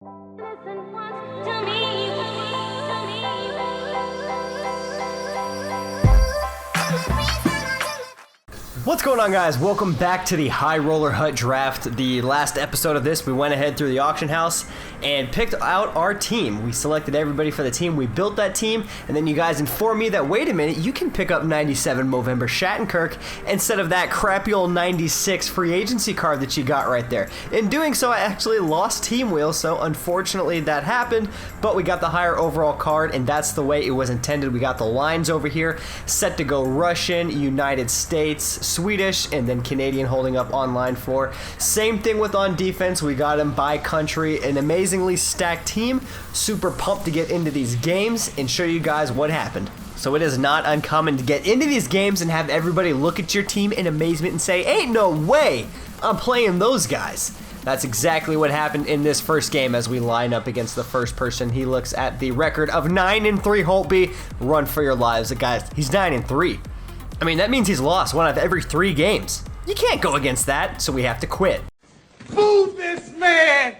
Listen once to me, to me. What's going on, guys? Welcome back to the High Roller Hut Draft. The last episode of this, we went ahead through the auction house and picked out our team. We selected everybody for the team. We built that team, and then you guys informed me that, wait a minute, you can pick up 97 Movember Shattenkirk instead of that crappy old 96 free agency card that you got right there. In doing so, I actually lost Team Wheel, so unfortunately that happened, but we got the higher overall card, and that's the way it was intended. We got the lines over here set to go Russian, United States, Swedish, and then Canadian holding up on line 4. Same thing with on defense. We got them by country. An amazingly stacked team. Super pumped to get into these games and show you guys what happened. So it is not uncommon to get into these games and have everybody look at your team in amazement and say, ain't no way I'm playing those guys. That's exactly what happened in this first game as we line up against the first person. He looks at the record of 9-3 Holtby. Run for your lives. Guys, he's 9-3. I mean, that means he's lost one out of every 3 games. You can't go against that, so we have to quit. Move this man!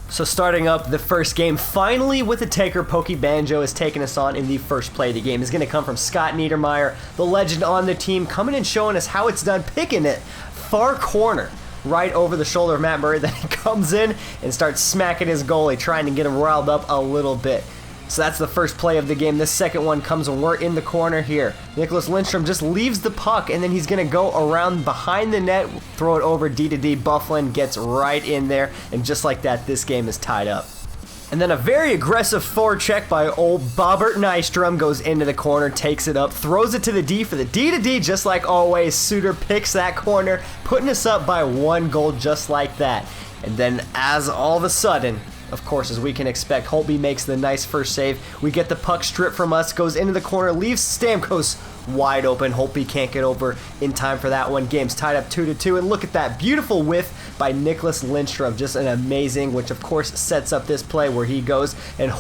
So starting up the first game, finally with the taker, Pokey Banjo is taking us on in the first play of the game. Is going to come from Scott Niedermeyer, the legend on the team, coming and showing us how it's done, picking it far corner, right over the shoulder of Matt Murray. Then he comes in and starts smacking his goalie, trying to get him riled up a little bit. So that's the first play of the game. This second one comes when we're in the corner here. Nicholas Lindstrom just leaves the puck, and then he's going to go around behind the net, throw it over D to D. Bufflin gets right in there, and just like that, this game is tied up. And then a very aggressive forecheck by old Bobbert Nystrom goes into the corner, takes it up, throws it to the D for the D to D, just like always. Suter picks that corner, putting us up by 1 goal just like that. And then as all of a sudden, of course, as we can expect, Holtby makes the nice first save. We get the puck stripped from us, goes into the corner, leaves Stamkos wide open. Holtby can't get over in time for that one. Game's tied up 2-2, and look at that beautiful whiff by Nicholas Lindstrom. Just an amazing, which of course sets up this play where he goes and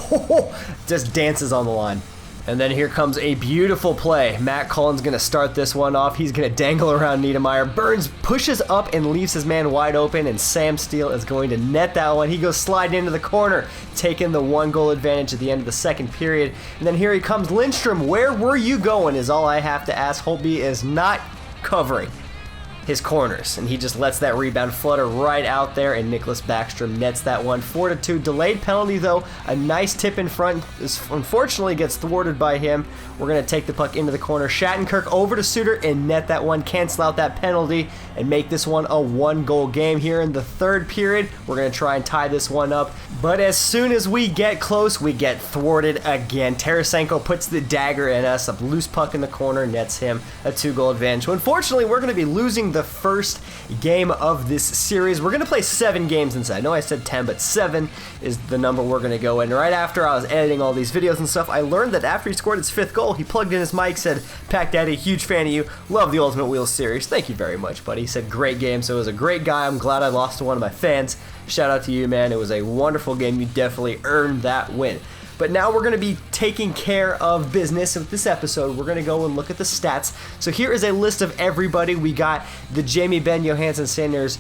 just dances on the line. And then here comes a beautiful play. Matt Cullen's going to start this one off. He's going to dangle around Niedermeyer. Burns pushes up and leaves his man wide open, and Sam Steele is going to net that one. He goes sliding into the corner, taking the 1-goal advantage at the end of the second period. And then here he comes, Lindstrom. Where were you going is all I have to ask. Holtby is not covering his corners, and he just lets that rebound flutter right out there, and Nicholas Backstrom nets that one. 4-2. Delayed penalty, though. A nice tip in front. This unfortunately gets thwarted by him. We're going to take the puck into the corner. Shattenkirk over to Suter and net that one, cancel out that penalty, and make this one a 1-goal game here in the third period. We're going to try and tie this one up, but as soon as we get close, we get thwarted again. Tarasenko puts the dagger in us. A loose puck in the corner nets him a 2-goal advantage. So unfortunately, we're going to be losing the first game of this series. We're going to play 7 games inside. I know I said 10, but 7 is the number we're going to go in. Right after I was editing all these videos and stuff, I learned that after he scored his 5th goal, he plugged in his mic, said, "PackDaddy, huge fan of you. Love the Ultimate Wheels series." Thank you very much, buddy. He said, great game. So it was a great guy. I'm glad I lost to one of my fans. Shout out to you, man. It was a wonderful game. You definitely earned that win. But now we're going to be taking care of business with this episode. We're going to go and look at the stats. So here is a list of everybody. We got the Jamie Benn, Johansson, Sanders,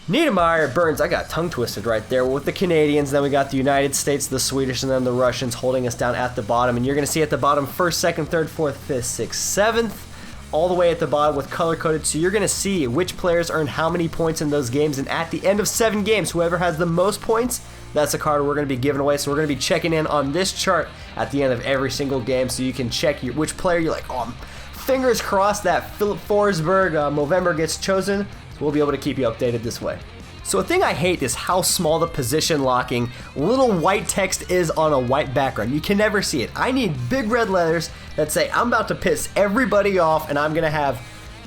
Niedermeyer, Burns. I got tongue twisted right there with the Canadians. Then we got the United States, the Swedish, and then the Russians holding us down at the bottom. And you're going to see at the bottom 1st, 2nd, 3rd, 4th, 5th, 6th, 7th. All the way at the bottom with color-coded, so you're going to see which players earned how many points in those games, and at the end of 7 games, whoever has the most points, that's a card we're going to be giving away. So we're going to be checking in on this chart at the end of every single game, so you can check which player you're like, oh, fingers crossed that Philip Forsberg Movember gets chosen, so we'll be able to keep you updated this way. So a thing I hate is how small the position locking little white text is on a white background. You can never see it. I need big red letters that say I'm about to piss everybody off and I'm going to have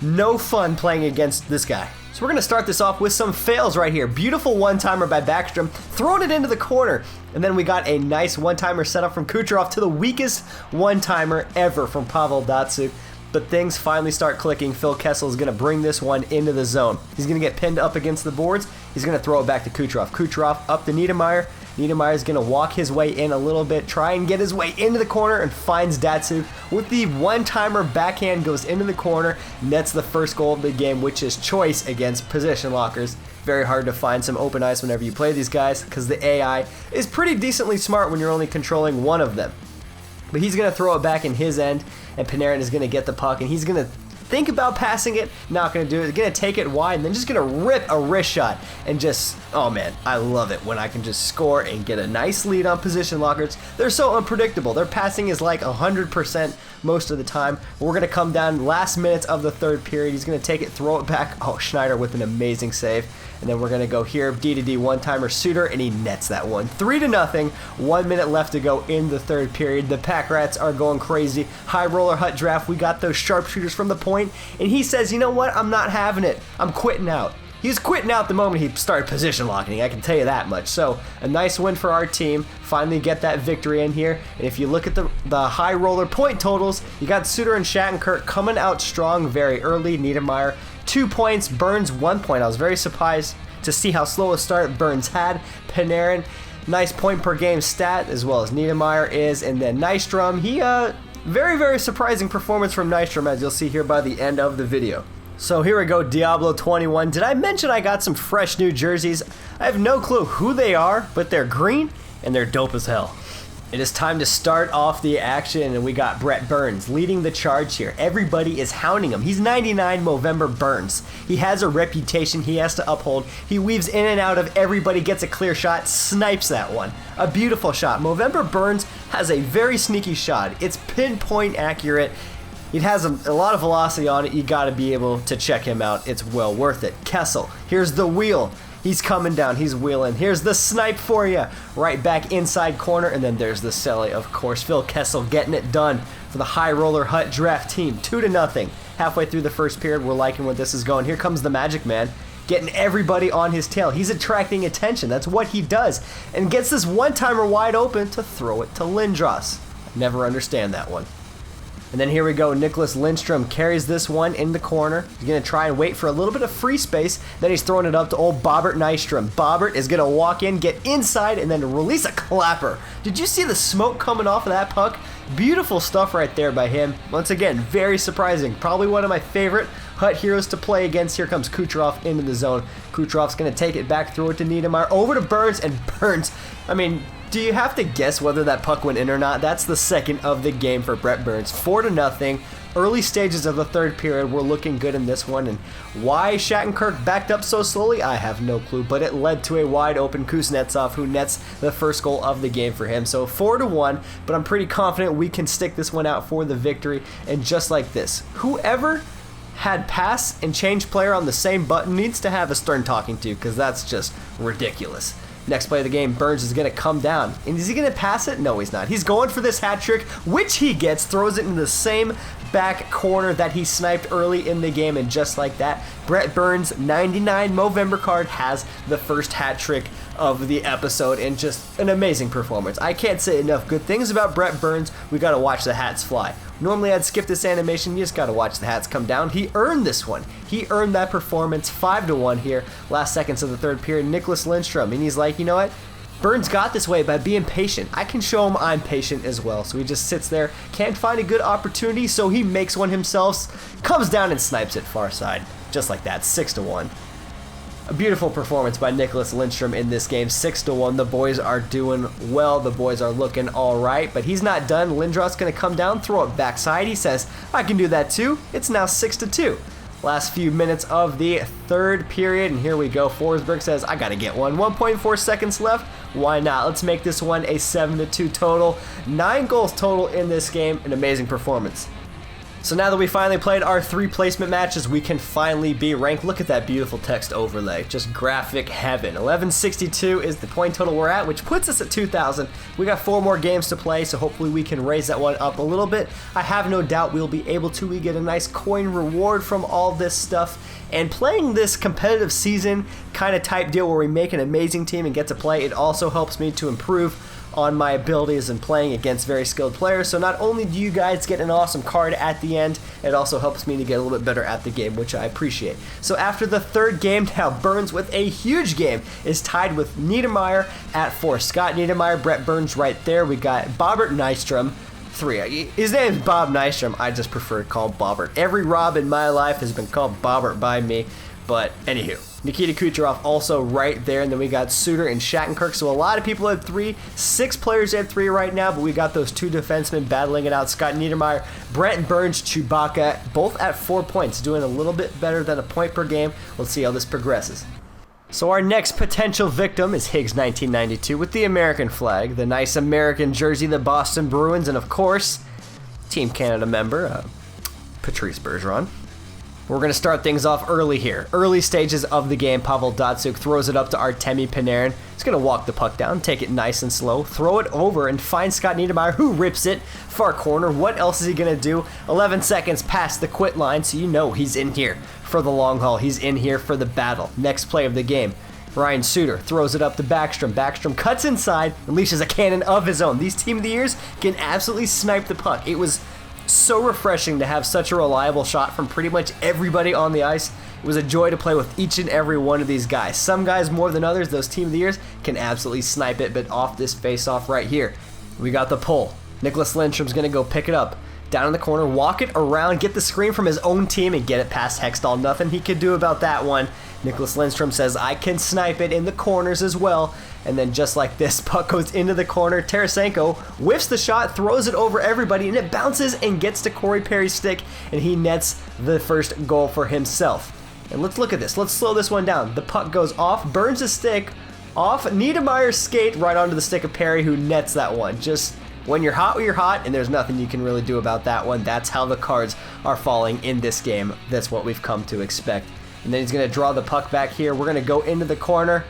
no fun playing against this guy. So we're going to start this off with some fails right here. Beautiful one-timer by Backstrom, throwing it into the corner. And then we got a nice one-timer set up from Kucherov to the weakest one-timer ever from Pavel Datsyuk. But things finally start clicking. Phil Kessel is going to bring this one into the zone. He's going to get pinned up against the boards. He's going to throw it back to Kucherov. Kucherov up to Niedermeyer. Niedermeyer is going to walk his way in a little bit, try and get his way into the corner, and finds Datsyuk with the one-timer backhand, goes into the corner, nets the first goal of the game, which is choice against position lockers. very hard to find some open ice whenever you play these guys because the AI is pretty decently smart when you're only controlling one of them. But he's going to throw it back in his end, and Panarin is going to get the puck, and he's going to think about passing it, not going to do it. He's going to take it wide, and then just going to rip a wrist shot, and just, oh man, I love it when I can just score and get a nice lead on position lockers. They're so unpredictable. Their passing is like 100% most of the time. We're going to come down last minutes of the third period. He's going to take it, throw it back. Oh, Schneider with an amazing save. And then we're going to go here, D-to-D one-timer Suter, and he nets that one. 3-0, 1 minute left to go in the third period. The Pack Rats are going crazy. High roller hut draft, we got those sharpshooters from the point, and he says, you know what, I'm not having it. I'm quitting out. He was quitting out the moment he started position locking, I can tell you that much. So, a nice win for our team. Finally get that victory in here. And if you look at the high roller point totals, you got Suter and Shattenkirk coming out strong very early. Niedermeyer, 2 points. Burns, 1 point. I was very surprised to see how slow a start Burns had. Panarin, nice point per game stat, as well as Niedermeyer is. And then Nystrom, very, very surprising performance from Nystrom, as you'll see here by the end of the video. So here we go, Diablo 21. Did I mention I got some fresh new jerseys? I have no clue who they are, but they're green and they're dope as hell. It is time to start off the action, and we got Brett Burns leading the charge here. Everybody is hounding him. He's 99 Movember Burns. He has a reputation he has to uphold. He weaves in and out of everybody, gets a clear shot, snipes that one. A beautiful shot. Movember Burns has a very sneaky shot. It's pinpoint accurate. It has a lot of velocity on it. You got to be able to check him out. It's well worth it. Kessel, here's the wheel. He's coming down. He's wheeling. Here's the snipe for you. Right back inside corner. And then there's the celly, of course. Phil Kessel getting it done for the High Roller Hut draft team. 2-0. Halfway through the first period, we're liking where this is going. Here comes the Magic Man, getting everybody on his tail. He's attracting attention. That's what he does. And gets this one-timer wide open to throw it to Lindros. Never understand that one. And then here we go, Nicholas Lindstrom carries this one in the corner. He's going to try and wait for a little bit of free space. Then he's throwing it up to old Bobbert Nystrom. Bobbert is going to walk in, get inside, and then release a clapper. Did you see the smoke coming off of that puck? Beautiful stuff right there by him. Once again, very surprising. Probably one of my favorite Hut heroes to play against. Here comes Kucherov into the zone. Kucherov's going to take it back, throw it to Niedermeyer, over to Burns, and Burns, I mean, do you have to guess whether that puck went in or not? That's the second of the game for Brett Burns. 4-0. Early stages of the third period, we're looking good in this one. And why Shattenkirk backed up so slowly, I have no clue. But it led to a wide open Kuznetsov, who nets the first goal of the game for him. So 4-1, but I'm pretty confident we can stick this one out for the victory. And just like this, whoever had pass and change player on the same button needs to have a stern talking to, because that's just ridiculous. Next play of the game, Burns is going to come down. And is he going to pass it? No, he's not. He's going for this hat trick, which he gets, throws it in the same back corner that he sniped early in the game, and just like that, Brett Burns' 99 Movember card has the first hat trick of the episode, and just an amazing performance. I can't say enough good things about Brett Burns. We got to watch the hats fly. Normally I'd skip this animation, you just gotta watch the hats come down. He earned this one. He earned that performance. 5-1 here, last seconds of the third period. Nicholas Lindstrom, and he's like, you know what? Burns got this way by being patient. I can show him I'm patient as well. So he just sits there, can't find a good opportunity, so he makes one himself, comes down and snipes it far side. Just like that, 6-1. A beautiful performance by Nicholas Lindstrom in this game. 6-1. The boys are doing well. The boys are looking all right, but he's not done. Lindros going to come down, throw it backside. He says, I can do that too. It's now 6-2. Last few minutes of the third period, and here we go. Forsberg says, I got to get one. 1.4 seconds left. Why not? Let's make this one a 7-2 total. 9 goals total in this game. An amazing performance. So now that we finally played our 3 placement matches, we can finally be ranked. Look at that beautiful text overlay. Just graphic heaven. 1162 is the point total we're at, which puts us at 2,000. We got 4 more games to play, so hopefully we can raise that one up a little bit. I have no doubt we'll be able to. We get a nice coin reward from all this stuff. And playing this competitive season kind of type deal where we make an amazing team and get to play, it also helps me to improve on my abilities and playing against very skilled players. So not only do you guys get an awesome card at the end, it also helps me to get a little bit better at the game, which I appreciate. So after the third game, now Burns with a huge game is tied with Niedermeyer at 4. Scott Niedermeyer, Brett Burns right there. We got Bobbert Nystrom. 3. His name is Bob Nystrom. I just prefer to call him Bobbert. Every Rob in my life has been called Bobbert by me. But anywho, Nikita Kucherov also right there, and then we got Suter and Shattenkirk. So a lot of people had 3, 6 players at 3 right now, but we got those 2 defensemen battling it out. Scott Niedermayer, Brent Burns, Chewbacca, both at 4 points, doing a little bit better than a point per game. Let's see how this progresses. So our next potential victim is Higgs 1992 with the American flag, the nice American jersey, the Boston Bruins, and of course, Team Canada member, Patrice Bergeron. We're going to start things off early here. Early stages of the game, Pavel Datsyuk throws it up to Artemi Panarin. He's going to walk the puck down, take it nice and slow, throw it over, and find Scott Niedermayer, who rips it far corner. What else is he going to do? 11 seconds past the quit line, so you know he's in here for the long haul. He's in here for the battle. Next play of the game. Ryan Suter throws it up to Backstrom. Backstrom cuts inside, unleashes a cannon of his own. These Team of the Years can absolutely snipe the puck. It was so refreshing to have such a reliable shot from pretty much everybody on the ice. It was a joy to play with each and every one of these guys. Some guys more than others, those Team of the Years, can absolutely snipe it, but off this face-off right here, we got the pull. Nicholas Lindstrom's going to go pick it up. Down in the corner, walk it around, get the screen from his own team, and get it past Hextall. Nothing he could do about that one. Nicholas Lindstrom says, I can snipe it in the corners as well. And then just like this, puck goes into the corner. Tarasenko whiffs the shot, throws it over everybody, and it bounces and gets to Corey Perry's stick, and he nets the first goal for himself. And let's look at this. Let's slow this one down. The puck goes off, burns the stick, off Niedermayer's skate, right onto the stick of Perry, who nets that one. Just when you're hot, and there's nothing you can really do about that one. That's how the cards are falling in this game. That's what we've come to expect. And then he's going to draw the puck back here. We're going to go into the corner.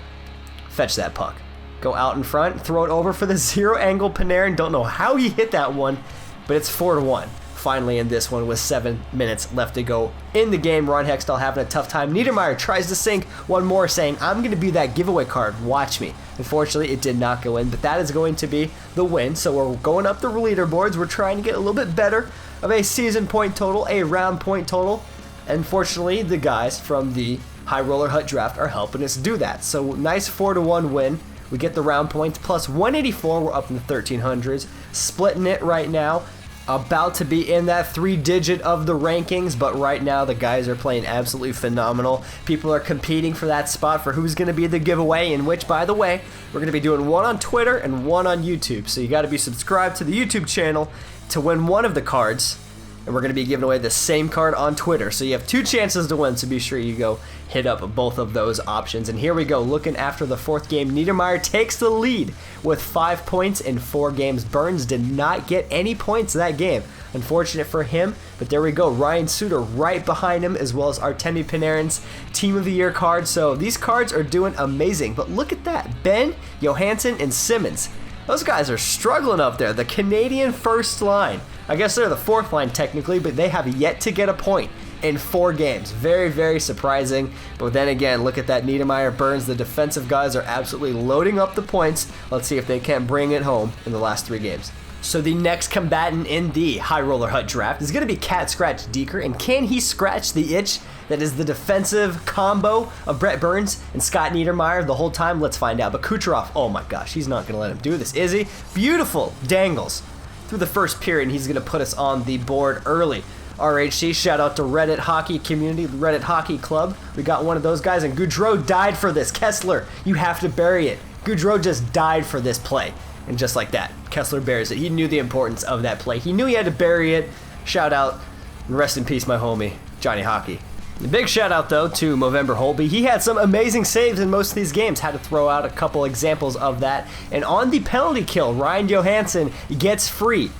Fetch that puck. Go out in front. Throw it over for the zero angle Panarin. Don't know how he hit that one, but it's 4-1. Finally in this one with 7 minutes left to go in the game. Ron Hextall having a tough time. Niedermayer tries to sink one more, saying, I'm going to be that giveaway card. Watch me. Unfortunately, it did not go in, but that is going to be the win. So we're going up the leaderboards. We're trying to get a little bit better of a season point total, a round point total. Unfortunately, the guys from the High Roller Hut Draft are helping us do that. So nice 4-1 win. We get the round points plus 184. We're up in the 1300s. Splitting it right now. About to be in that 3-digit of the rankings, but right now the guys are playing absolutely phenomenal. People are competing for that spot for who's going to be the giveaway, in which, by the way, we're going to be doing one on Twitter and one on YouTube. So you got to be subscribed to the YouTube channel to win one of the cards. And we're going to be giving away the same card on Twitter. So you have 2 chances to win, so be sure you go hit up both of those options. And here we go, looking after the 4th game. Niedermayer takes the lead with 5 points in 4 games. Burns did not get any points that game. Unfortunate for him, but there we go. Ryan Suter right behind him, as well as Artemi Panarin's Team of the Year card. So these cards are doing amazing. But look at that. Ben, Johansson, and Simmons. Those guys are struggling up there. The Canadian first line. I guess they're the 4th line technically, but they have yet to get a point in 4 games. Very, very surprising. But then again, look at that. Niedermayer, Burns, the defensive guys are absolutely loading up the points. Let's see if they can't bring it home in the last 3 games. So the next combatant in the High Roller Hut Draft is going to be Cat Scratch Deeker. And can he scratch the itch that is the defensive combo of Brett Burns and Scott Niedermayer the whole time? Let's find out. But Kucherov, oh my gosh, he's not going to let him do this, is he? Beautiful dangles through the first period, and he's going to put us on the board early. RHC, shout out to Reddit Hockey Community, Reddit Hockey Club. We got one of those guys, and Goudreau died for this. Kessler, you have to bury it. Goudreau just died for this play. And just like that, Kessler bears it. He knew the importance of that play. He knew he had to bury it. Shout out, and rest in peace, my homie, Johnny Hockey. A big shout out, though, to Movember Holby. He had some amazing saves in most of these games. Had to throw out a couple examples of that. And on the penalty kill, Ryan Johansson gets free.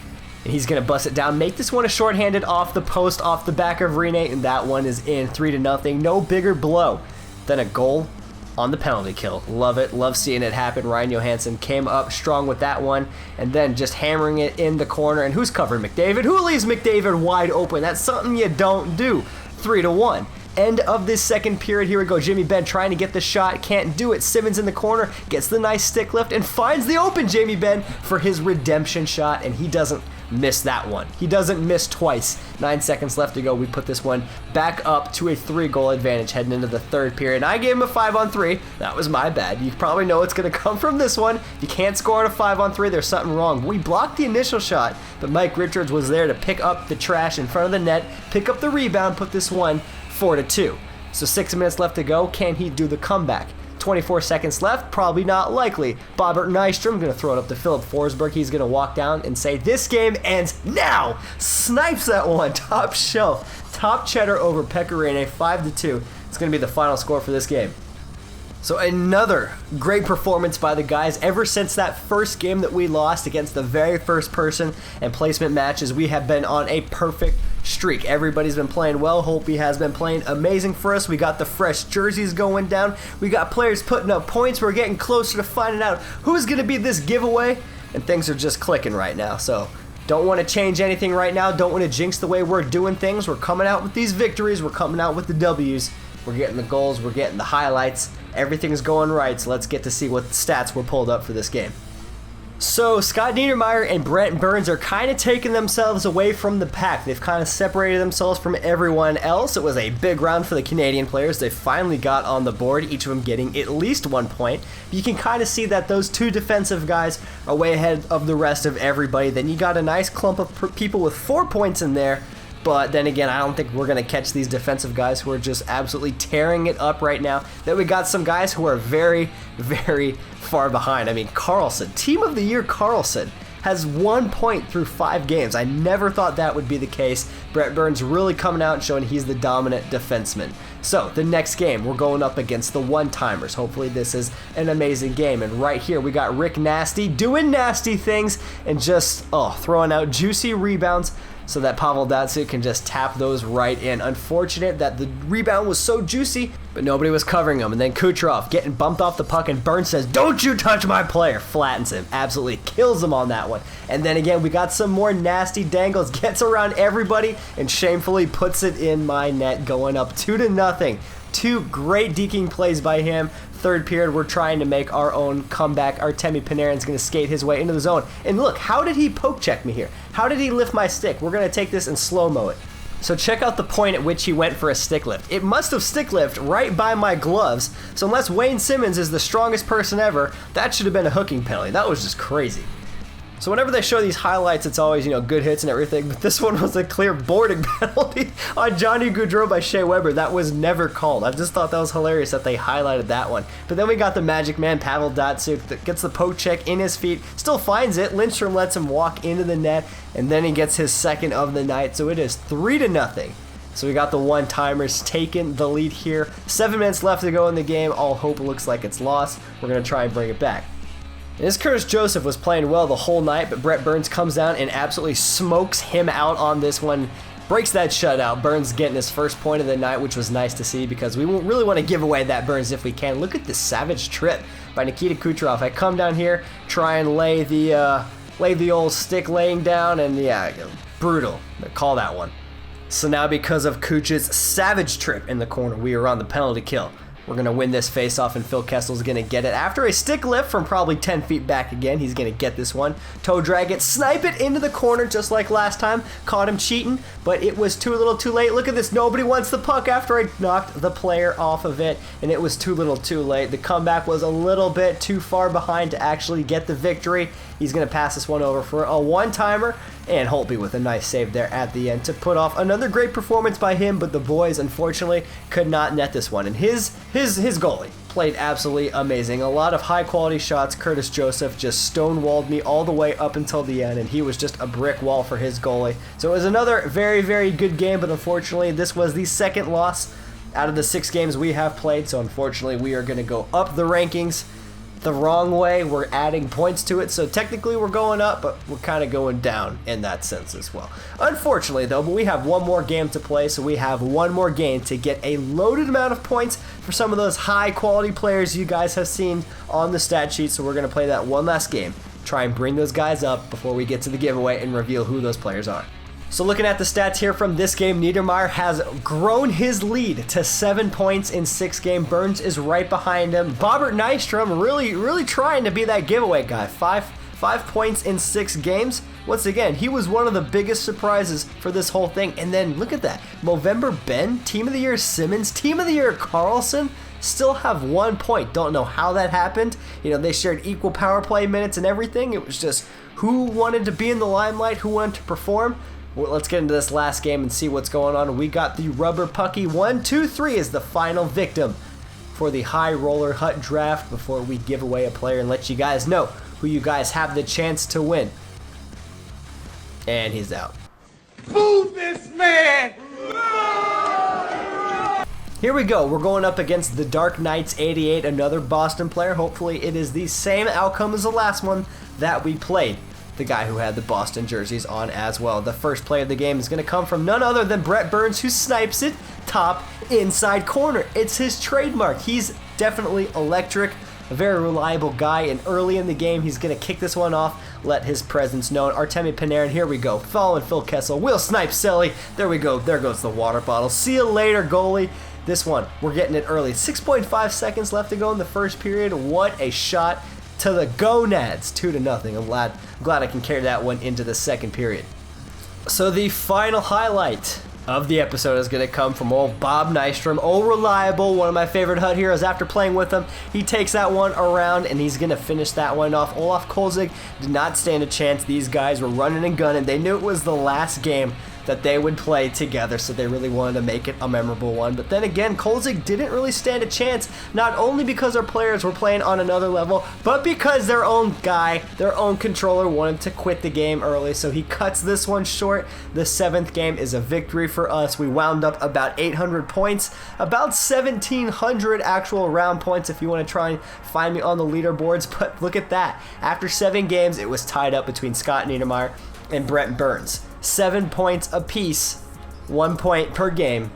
And he's going to bust it down, make this one a shorthanded off the post, off the back of Rene, and that one is in 3-0. No bigger blow than a goal on the penalty kill. Love it. Love seeing it happen. Ryan Johansson came up strong with that one, and then just hammering it in the corner. And who's covering McDavid? Who leaves McDavid wide open? That's something you don't do. 3-1. End of this second period. Here we go. Jimmy Benn trying to get the shot. Can't do it. Simmons in the corner. Gets the nice stick lift and finds the open Jamie Benn for his redemption shot, and he doesn't miss that one. He doesn't miss twice. 9 seconds left to go. We put this one back up to a 3-goal advantage heading into the 3rd period. I gave him a 5-on-3. That was my bad. You probably know it's going to come from this one. If you can't score on a 5-on-3, there's something wrong. We blocked the initial shot, but Mike Richards was there to pick up the trash in front of the net, pick up the rebound, put this one 4-2. So 6 minutes left to go. Can he do the comeback? 24 seconds left, probably not likely. Bobbert Nystrom going to throw it up to Philip Forsberg. He's going to walk down and say, this game ends now. Snipes that one. Top shelf. Top cheddar over Pecorine, 5-2. It's going to be the final score for this game. So another great performance by the guys. Ever since that first game that we lost against the very first person and placement matches, we have been on a perfect streak. Everybody's been playing well. Holtby has been playing amazing for us. We got the fresh jerseys going down. We got players putting up points. We're getting closer to finding out who's going to be this giveaway. And things are just clicking right now. So don't want to change anything right now. Don't want to jinx the way we're doing things. We're coming out with these victories. We're coming out with the W's. We're getting the goals. We're getting the highlights. Everything's going right, so let's get to see what stats were pulled up for this game. So Scott Niedermayer and Brent Burns are kind of taking themselves away from the pack. They've kind of separated themselves from everyone else. It was a big round for the Canadian players. They finally got on the board, each of them getting at least 1 point. You can kind of see that those two defensive guys are way ahead of the rest of everybody. Then you got a nice clump of people with 4 points in there. But then again, I don't think we're going to catch these defensive guys who are just absolutely tearing it up right now. Then we got some guys who are very, very far behind. I mean, Carlson, Team of the Year Carlson, has 1 point through 5 games. I never thought that would be the case. Brett Burns really coming out and showing he's the dominant defenseman. So the next game, we're going up against the one-timers. Hopefully this is an amazing game. And right here, we got Rick Nasty doing nasty things and just, throwing out juicy rebounds so that Pavel Datsyuk can just tap those right in. Unfortunate that the rebound was so juicy, but nobody was covering him. And then Kucherov getting bumped off the puck, and Burns says, "Don't you touch my player." Flattens him. Absolutely kills him on that one. And then again, we got some more nasty dangles. Gets around everybody and shamefully puts it in my net, going up 2-0. 2 great deking plays by him. Third period, we're trying to make our own comeback. Artemi Panarin's going to skate his way into the zone. And look, how did he poke check me here? How did he lift my stick? We're going to take this and slow-mo it. So check out the point at which he went for a stick lift. It must have stick lift right by my gloves. So unless Wayne Simmons is the strongest person ever, that should have been a hooking penalty. That was just crazy. So whenever they show these highlights, it's always, good hits and everything, but this one was a clear boarding penalty on Johnny Gaudreau by Shea Weber. That was never called. I just thought that was hilarious that they highlighted that one. But then we got the Magic Man, Pavel Datsyuk, that gets the poke check in his feet, still finds it. Lindstrom lets him walk into the net, and then he gets his second of the night, so it is 3-0. So we got the one-timers taking the lead here. 7 minutes left to go in the game. All hope looks like it's lost. We're going to try and bring it back. And this Curtis Joseph was playing well the whole night, but Brett Burns comes down and absolutely smokes him out on this one. Breaks that shutout. Burns getting his first point of the night, which was nice to see because we really want to give away that Burns if we can. Look at this savage trip by Nikita Kucherov. I come down here, try and lay the old stick laying down, and yeah, brutal. Call that one. So now because of Kuch's savage trip in the corner, we are on the penalty kill. We're going to win this face-off, and Phil Kessel's going to get it. After a stick lift from probably 10 feet back again, he's going to get this one. Toe drag it, snipe it into the corner just like last time. Caught him cheating, but it was too little too late. Look at this. Nobody wants the puck after I knocked the player off of it, and it was too little too late. The comeback was a little bit too far behind to actually get the victory. He's going to pass this one over for a one-timer, and Holtby with a nice save there at the end to put off another great performance by him, but the boys, unfortunately, could not net this one. And his goalie played absolutely amazing. A lot of high-quality shots. Curtis Joseph just stonewalled me all the way up until the end, and he was just a brick wall for his goalie. So it was another very, very good game, but unfortunately, this was the second loss out of the 6 games we have played, so unfortunately, we are going to go up the rankings the wrong way. We're adding points to it, so technically we're going up, but we're kind of going down in that sense as well. Unfortunately though, but we have one more game to play, so we have one more game to get a loaded amount of points for some of those high quality players you guys have seen on the stat sheet. So we're going to play that one last game, try and bring those guys up before we get to the giveaway and reveal who those players are. So looking at the stats here from this game, Niedermayer has grown his lead to 7 points in 6 games. Burns is right behind him. Bobbert Nystrom really trying to be that giveaway guy. 5 points in 6 games. Once again, he was one of the biggest surprises for this whole thing. And then look at that. Movember Ben, Team of the Year Simmons, Team of the Year Carlson, still have 1 point. Don't know how that happened. They shared equal power play minutes and everything. It was just who wanted to be in the limelight, who wanted to perform. Well, let's get into this last game and see what's going on. We got the Rubber Pucky 1, 2, 3 is the final victim for the High Roller Hut draft before we give away a player and let you guys know who you guys have the chance to win. And he's out. Boo this man! Here we go. We're going up against the Dark Knights 88, another Boston player. Hopefully it is the same outcome as the last one that we played. The guy who had the Boston jerseys on as well. The first play of the game is going to come from none other than Brett Burns, who snipes it top inside corner. It's his trademark. He's definitely electric, a very reliable guy, and early in the game he's going to kick this one off, let his presence known. Artemi Panarin, here we go. Following Phil Kessel, will snipe Selly. There we go. There goes the water bottle. See you later, goalie. This one, we're getting it early. 6.5 seconds left to go in the first period. What a shot to the gonads. 2-0. I'm glad I can carry that one into the second period. So the final highlight of the episode is going to come from old Bob Nystrom, old reliable, one of my favorite Hut heroes. After playing with him, he takes that one around and he's going to finish that one off. Olaf Kolzig did not stand a chance. These guys were running and gunning. They knew it was the last game that they would play together, so they really wanted to make it a memorable one. But then again, Kolzig didn't really stand a chance, not only because our players were playing on another level, but because their own guy, their own controller wanted to quit the game early, so he cuts this one short. The 7th game is a victory for us. We wound up about 800 points, about 1,700 actual round points if you want to try and find me on the leaderboards, but look at that. After 7 games, it was tied up between Scott Niedermeyer and Brent Burns. 7 points apiece, 1 point per game.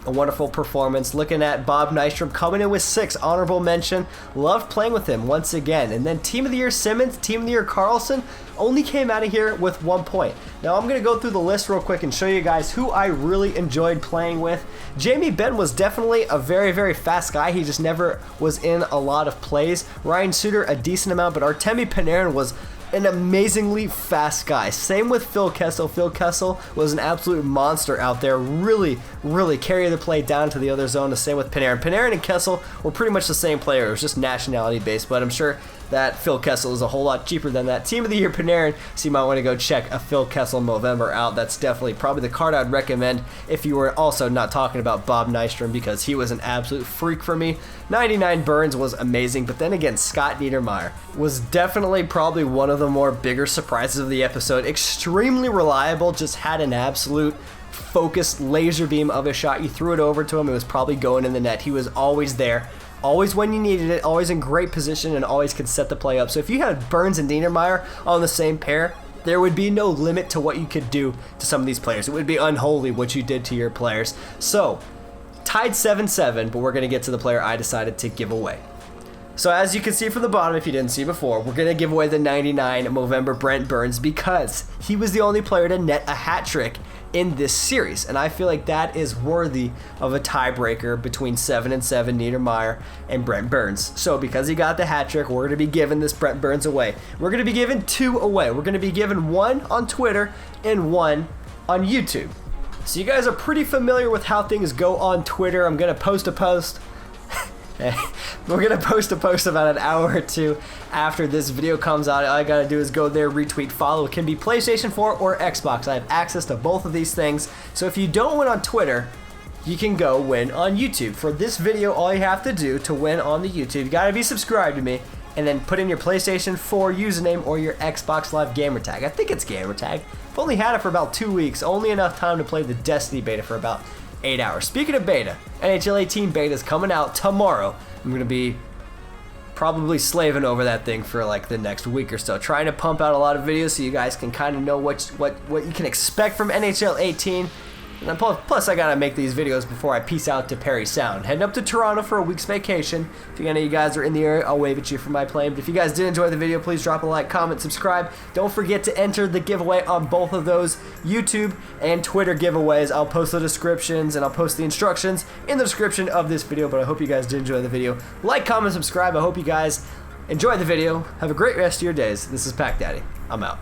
A wonderful performance. Looking at Bob Nystrom coming in with 6. Honorable mention. Loved playing with him once again. And then Team of the Year Simmons, Team of the Year Carlson only came out of here with 1 point. Now I'm going to go through the list real quick and show you guys who I really enjoyed playing with. Jamie Benn was definitely a very, very fast guy. He just never was in a lot of plays. Ryan Suter, a decent amount, but Artemi Panarin was an amazingly fast guy. Same with Phil Kessel. Phil Kessel was an absolute monster out there. Really, really carried the play down to the other zone. The same with Panarin. Panarin and Kessel were pretty much the same player. It was just nationality based, but I'm sure that Phil Kessel is a whole lot cheaper than that. Team of the Year Panarin, so you might want to go check a Phil Kessel Movember out. That's definitely probably the card I'd recommend if you were also not talking about Bob Nystrom, because he was an absolute freak for me. 99 Burns was amazing, but then again, Scott Niedermeyer was definitely probably one of the more bigger surprises of the episode. Extremely reliable, just had an absolute focused laser beam of a shot. You threw it over to him, it was probably going in the net. He was always there. Always when you needed it, always in great position, and always could set the play up. So if you had Burns and Niedermeyer on the same pair, there would be no limit to what you could do to some of these players. It would be unholy what you did to your players. So, tied 7-7, but we're going to get to the player I decided to give away. So as you can see from the bottom, if you didn't see before, we're going to give away the 99 Movember Brent Burns because he was the only player to net a hat trick in this series, and I feel like that is worthy of a tiebreaker between 7-7 Niedermeyer and Brent Burns. So because he got the hat trick, we're going to be giving this Brent Burns away. We're going to be giving 2 away. We're going to be giving 1 on Twitter and 1 on YouTube. So you guys are pretty familiar with how things go on Twitter. I'm going to post a post. We're going to post a post about an hour or 2 after this video comes out. All I got to do is go there, retweet, follow. It can be PlayStation 4 or Xbox. I have access to both of these things. So if you don't win on Twitter, you can go win on YouTube. For this video, all you have to do to win on the YouTube, you got to be subscribed to me and then put in your PlayStation 4 username or your Xbox Live gamertag. I think it's gamertag. I've only had it for about 2 weeks. Only enough time to play the Destiny beta for about 8 hours. Speaking of beta, NHL 18 beta is coming out tomorrow. I'm going to be probably slaving over that thing for like the next week or so, trying to pump out a lot of videos so you guys can kind of know what you can expect from NHL 18. And plus I gotta make these videos before I peace out to Perry Sound. Heading up to Toronto for a week's vacation. If any of you guys are in the area, I'll wave at you from my plane. But if you guys did enjoy the video, please drop a like, comment, subscribe. Don't forget to enter the giveaway on both of those YouTube and Twitter giveaways. I'll post the descriptions and I'll post the instructions in the description of this video. But I hope you guys did enjoy the video. Like, comment, subscribe. I hope you guys enjoy the video. Have a great rest of your days. This is PackDaddy. I'm out.